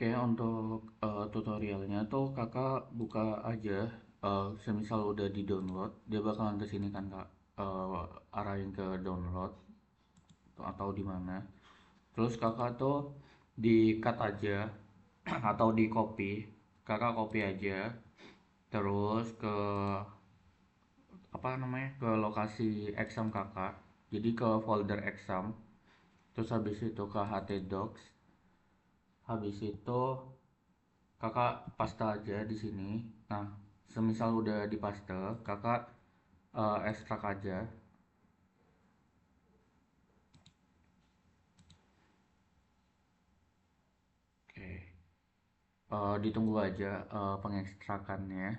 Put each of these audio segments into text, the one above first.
Oke, untuk tutorialnya tuh kakak buka aja, semisal udah di download, dia bakalan kesini kan kak, arahin ke download atau di mana. Terus kakak tuh di cut aja atau di copy, kakak copy aja, terus ke apa namanya ke lokasi exam kakak, jadi ke folder exam, terus habis itu ke htdocs, habis itu kakak paste aja di sini. Nah, semisal udah dipaste, kakak ekstrak aja. Oke. Ditunggu aja pengekstrakannya.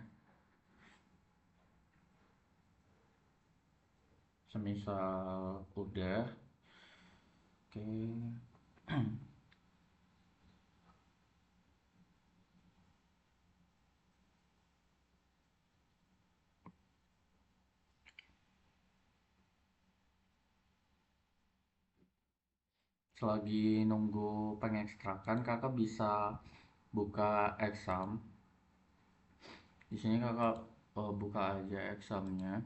Semisal udah, oke. Selagi nunggu pengekstrakan, kakak bisa buka exam. Di sini kakak buka aja examnya,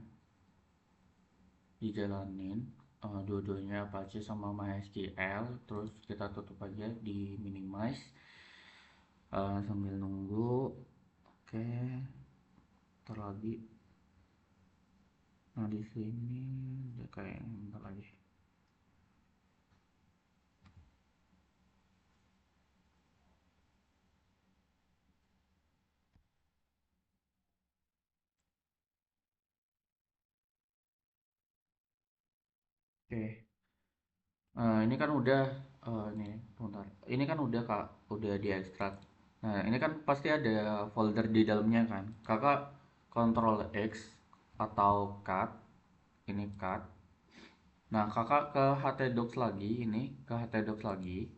dijalanin dua-duanya Apache sama MySQL, terus kita tutup aja di minimize sambil nunggu. Oke, terlagi. Nah di sini udah kayak bentar lagi. Oke. Ini kan udah ini bentar. Ini kan udah kak, udah diekstrak. Nah ini kan pasti ada folder di dalamnya kan. Kakak Ctrl X atau cut. Ini cut. Nah kakak ke htdocs lagi, ini ke htdocs lagi.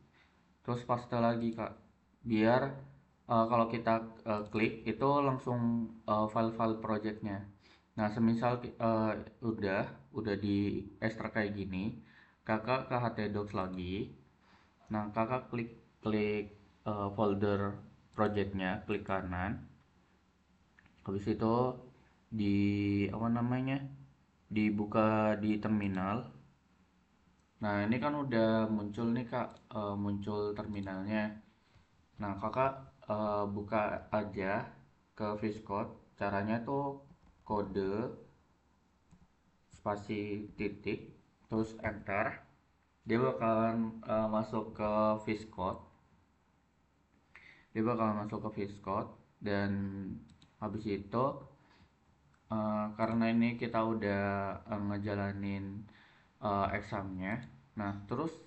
Terus paste lagi kak. Biar kalau kita klik itu langsung file-file projectnya. Nah semisal udah di ekstrak kayak gini, kakak ke htdocs lagi. Nah kakak klik klik folder projectnya, klik kanan. Habis itu di apa namanya, dibuka di terminal. Nah ini kan udah muncul nih kak, muncul terminalnya. Nah kakak buka aja ke VS Code. Caranya tuh kode spasi titik terus enter. Dia bakalan masuk ke VS Code. Dia bakalan masuk ke VS Code dan habis itu karena ini kita udah ngejalanin examnya. Nah terus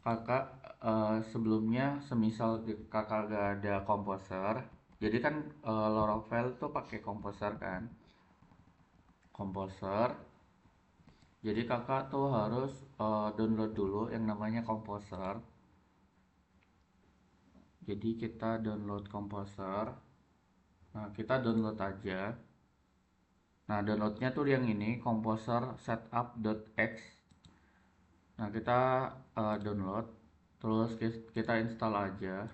kakak sebelumnya semisal kakak gak ada komposer, jadi kan Laravel tuh pakai komposer kan, komposer. Jadi kakak tuh harus download dulu yang namanya komposer. Jadi kita download komposer. Nah kita download aja. Nah downloadnya tuh yang ini komposer setup.x. Nah kita download, terus kita install aja.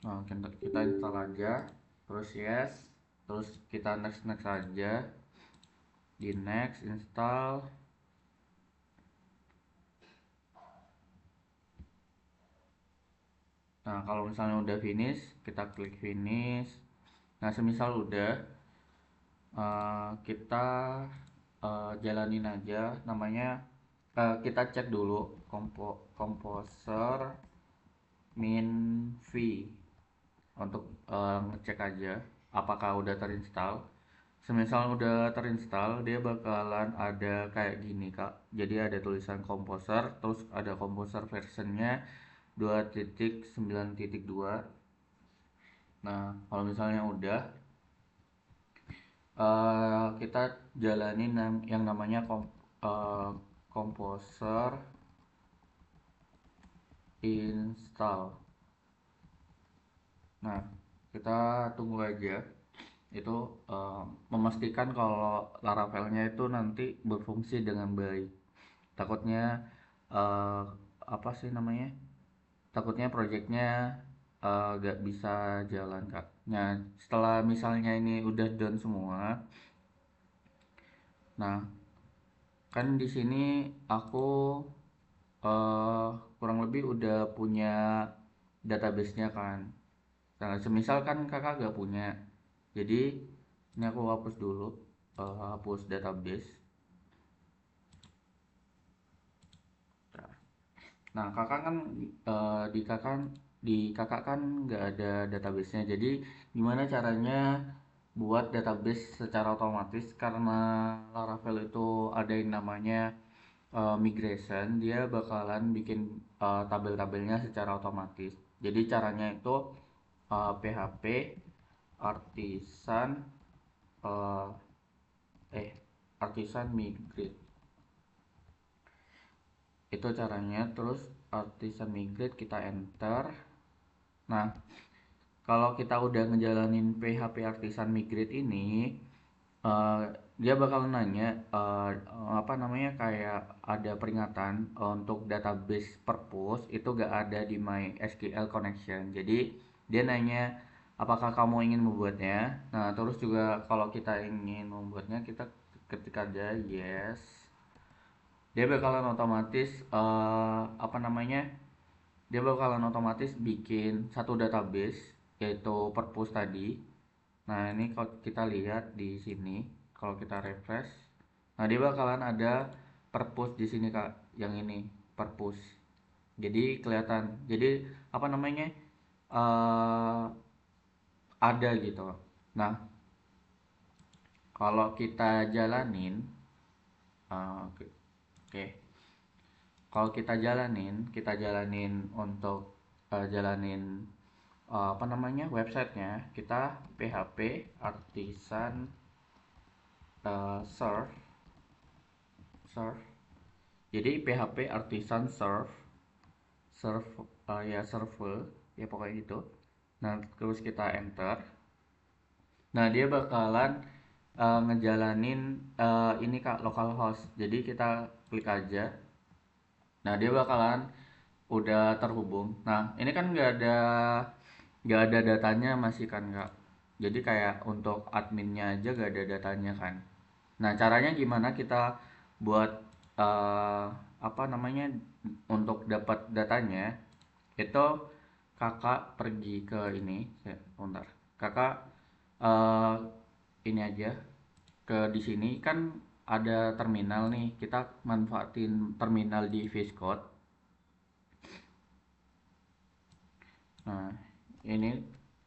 Nah, kita install aja, terus yes, terus kita next next aja, di next install. Nah kalau misalnya udah finish, kita klik finish. Nah semisal udah, kita jalanin aja, namanya kita cek dulu komposer min v untuk ngecek aja apakah udah terinstall. Semisal udah terinstall, dia bakalan ada kayak gini kak. Jadi ada tulisan komposer, terus ada komposer versionnya 2.9.2. Nah kalau misalnya udah, kita jalanin yang namanya komposer install. Nah kita tunggu aja itu memastikan kalau Laravelnya itu nanti berfungsi dengan baik. Takutnya apa sih namanya, takutnya projectnya gak bisa jalan kak. Nah setelah misalnya ini udah done semua, nah kan di sini aku eh, kurang lebih udah punya database-nya kan. Nah semisal kan kakak gak punya, jadi ini aku hapus dulu, hapus database. Nah, kakak kan di kakak kan nggak ada databasenya. Jadi gimana caranya buat database secara otomatis karena Laravel itu ada yang namanya migration, dia bakalan bikin tabel-tabelnya secara otomatis. Jadi caranya itu PHP artisan eh, artisan migrate itu caranya. Terus artisan migrate kita enter. Nah, kalau kita udah ngejalanin PHP Artisan Migrate ini, eh, dia bakal nanya apa namanya kayak ada peringatan untuk database purpose itu gak ada di MySQL connection. Jadi dia nanya apakah kamu ingin membuatnya. Nah, terus juga kalau kita ingin membuatnya kita ketik aja yes. Dia bakalan otomatis apa namanya dia bakalan otomatis bikin satu database yaitu purpose tadi. Nah, ini kalau kita lihat di sini, kalau kita refresh, nah dia bakalan ada purpose di sini Kak, yang ini purpose. Jadi kelihatan. Jadi apa namanya? eh ada gitu. Nah, kalau kita jalanin oke. Okay. Kalau kita jalanin untuk jalanin apa namanya websitenya, kita PHP artisan serve serve. Jadi PHP artisan serve serve ya server ya pokoknya gitu. Nah terus kita enter. Nah dia bakalan ngejalanin ini kak localhost. Jadi kita klik aja. Nah dia bakalan udah terhubung. Nah ini kan nggak ada datanya masih kan kak. Jadi kayak untuk adminnya aja nggak ada datanya kan. Nah caranya gimana kita buat eh, apa namanya untuk dapat datanya itu kakak pergi ke ini, bentar. Kakak eh, ini aja ke di sini kan ada terminal nih. Kita manfaatin terminal di VS Code. Nah, ini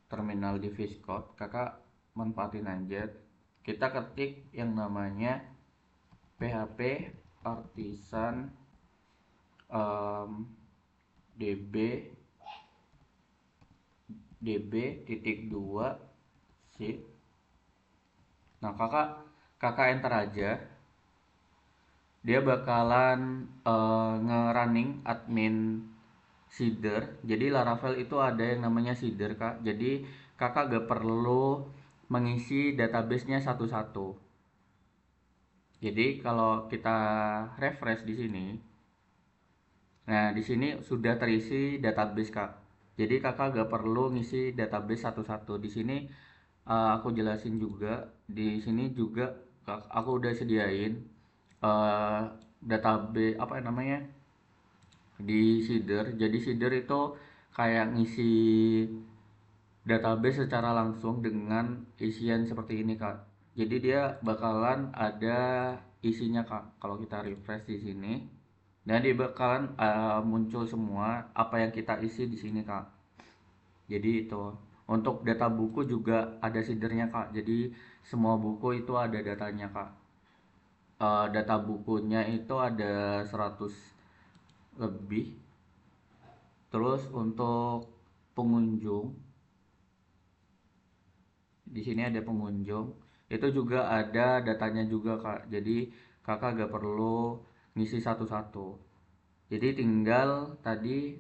terminal di VS Code, kakak manfaatin aja. Kita ketik yang namanya PHP artisan db db titik dua sip. Nah, kakak kakak enter aja. Dia bakalan nge-running admin seeder. Jadi Laravel itu ada yang namanya seeder kak. Jadi kakak gak perlu mengisi databasenya satu-satu. Jadi kalau kita refresh di sini, nah di sini sudah terisi database kak. Jadi kakak gak perlu ngisi database satu-satu. Di sini aku jelasin juga. Di sini juga aku udah sediain uh, database apa namanya di Seeder. Jadi Seeder itu kayak ngisi database secara langsung dengan isian seperti ini kak. Jadi dia bakalan ada isinya kak. Kalau kita refresh di sini, dan dia bakalan muncul semua apa yang kita isi di sini kak. Jadi itu untuk data buku juga ada seedernya kak. Jadi semua buku itu ada datanya kak. Data bukunya itu ada 100 lebih. Terus untuk pengunjung, di sini ada pengunjung, itu juga ada datanya juga kak. Jadi kakak gak perlu ngisi satu-satu. Jadi tinggal tadi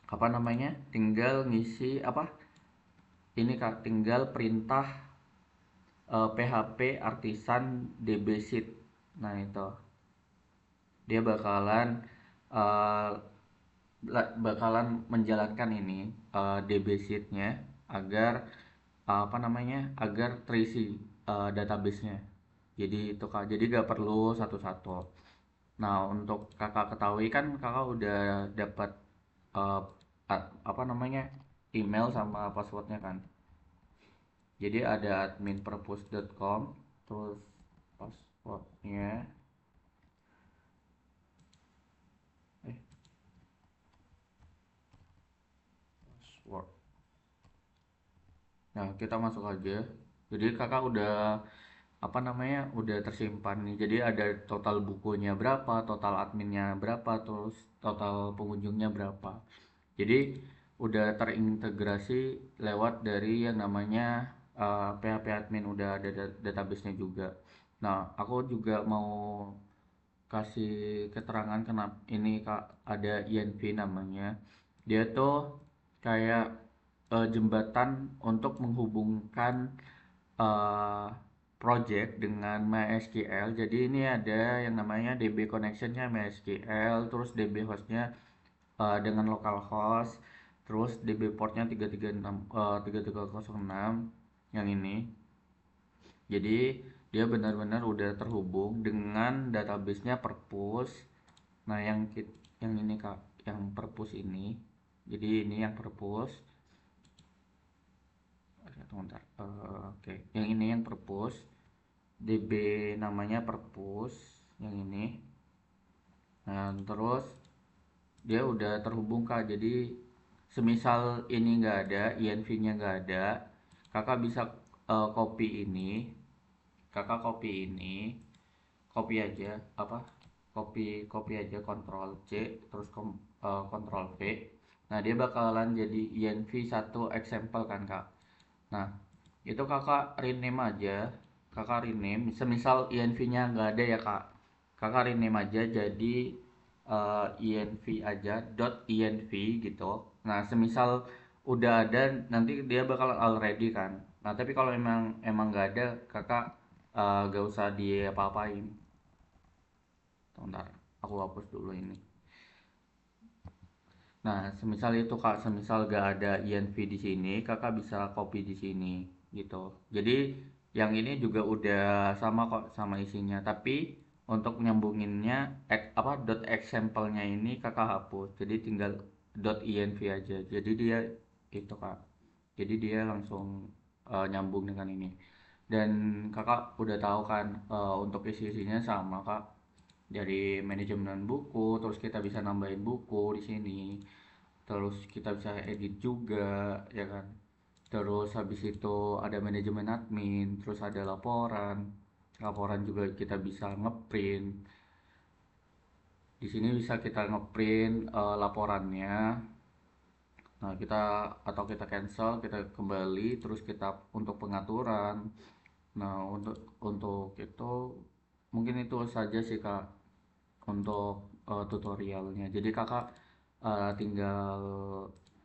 apa namanya? Tinggal ngisi apa? Ini kak, tinggal perintah PHP artisan dbSheet. Nah itu dia bakalan uh, bakalan menjalankan ini DB sheet-nya agar apa namanya agar terisi database-nya. Jadi itu kak, jadi gak perlu satu-satu. Nah untuk kakak ketahui kan kakak udah dapat uh, apa namanya email sama passwordnya kan. Jadi ada adminpurpose.com, terus passwordnya eh password. Nah kita masuk aja. Jadi kakak udah apa namanya udah tersimpan nih, jadi ada total bukunya berapa, total adminnya berapa, terus total pengunjungnya berapa. Jadi udah terintegrasi lewat dari yang namanya PHP admin, udah ada databasenya juga. Nah aku juga mau kasih keterangan kenapa ini kak, ada INV namanya. Dia tuh kayak jembatan untuk menghubungkan uh, project dengan MySQL. Jadi ini ada yang namanya DB connectionnya MySQL, terus DB hostnya dengan localhost, terus DB portnya 336 3306 yang ini. Jadi dia benar-benar udah terhubung dengan databasenya Perpus. Nah yang ini kak, yang Perpus ini. Jadi ini yang Perpus. Bentar. Oke, yang ini yang Perpus. DB namanya Perpus yang ini. Nah terus dia udah terhubung kak, jadi semisal ini nggak ada, INV nya nggak ada, kakak bisa copy ini, kakak copy ini, copy aja apa, copy copy aja Ctrl C, terus Ctrl V. Nah dia bakalan jadi INV satu example kan kak. Nah itu kakak rename aja, kakak rename semisal INV nya nggak ada ya kak, kakak rename aja jadi INV aja .inv gitu. Nah semisal udah ada, nanti dia bakal already kan. Nah tapi kalau emang nggak ada, kakak gak usah diapa-apain. Bentar, aku hapus dulu ini. Nah, semisal itu kak, semisal gak ada INV di sini, kakak bisa copy di sini gitu. Jadi yang ini juga udah sama kok sama isinya, tapi untuk nyambunginnya apa .example-nya ini kakak hapus. Jadi tinggal .inv aja. Jadi dia itu kak. Jadi dia langsung nyambung dengan ini. Dan kakak udah tahu kan untuk isi-isinya sama kak, dari manajemen buku, terus kita bisa nambahin buku di sini, terus kita bisa edit juga ya kan. Terus habis itu ada manajemen admin, terus ada laporan, laporan juga kita bisa ngeprint. Di sini bisa kita ngeprint laporannya. Nah kita atau kita cancel, kita kembali, terus kita untuk pengaturan. Nah untuk itu mungkin itu saja sih kak untuk tutorialnya. Jadi kakak tinggal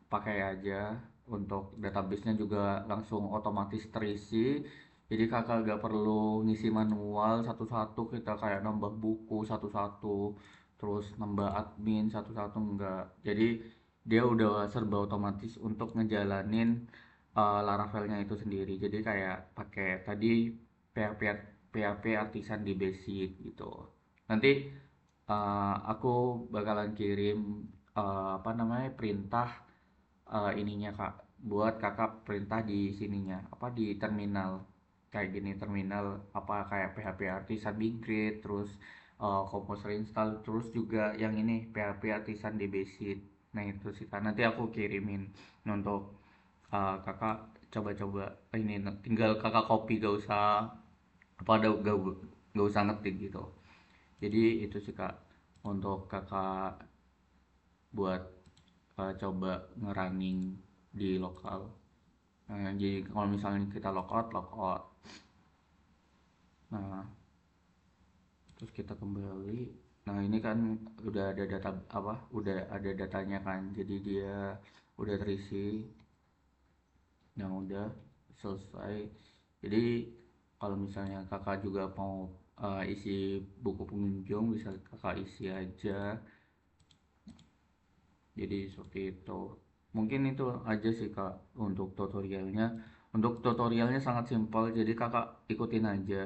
pakai aja. Untuk databasenya juga langsung otomatis terisi. Jadi kakak gak perlu ngisi manual satu-satu, kita kayak nambah buku satu-satu, terus nambah admin satu-satu, enggak. Jadi dia udah serba otomatis untuk ngejalanin Laravelnya itu sendiri. Jadi kayak pakai tadi PHP PHP artisan di basic gitu. Nanti aku bakalan kirim apa namanya perintah ininya kak, buat kakak perintah di sininya apa di terminal kayak gini, terminal apa kayak PHP artisan migrate, terus composer install, terus juga yang ini PHP artisan di basic. Nah itu sih kak, nanti aku kirimin untuk kakak coba-coba ini, tinggal kakak copy, gak usah apa ada gak usah ngetik gitu. Jadi itu sih kak untuk kakak buat coba ngerunning di lokal. Jadi kalau misalnya kita logout, nah terus kita kembali. Nah ini kan udah ada data apa, udah ada datanya kan, jadi dia udah terisi. Yang udah selesai. Jadi kalau misalnya kakak juga mau isi buku pengunjung, bisa kakak isi aja. Jadi seperti itu. Mungkin itu aja sih kak untuk tutorialnya. Untuk tutorialnya sangat simpel, jadi kakak ikutin aja.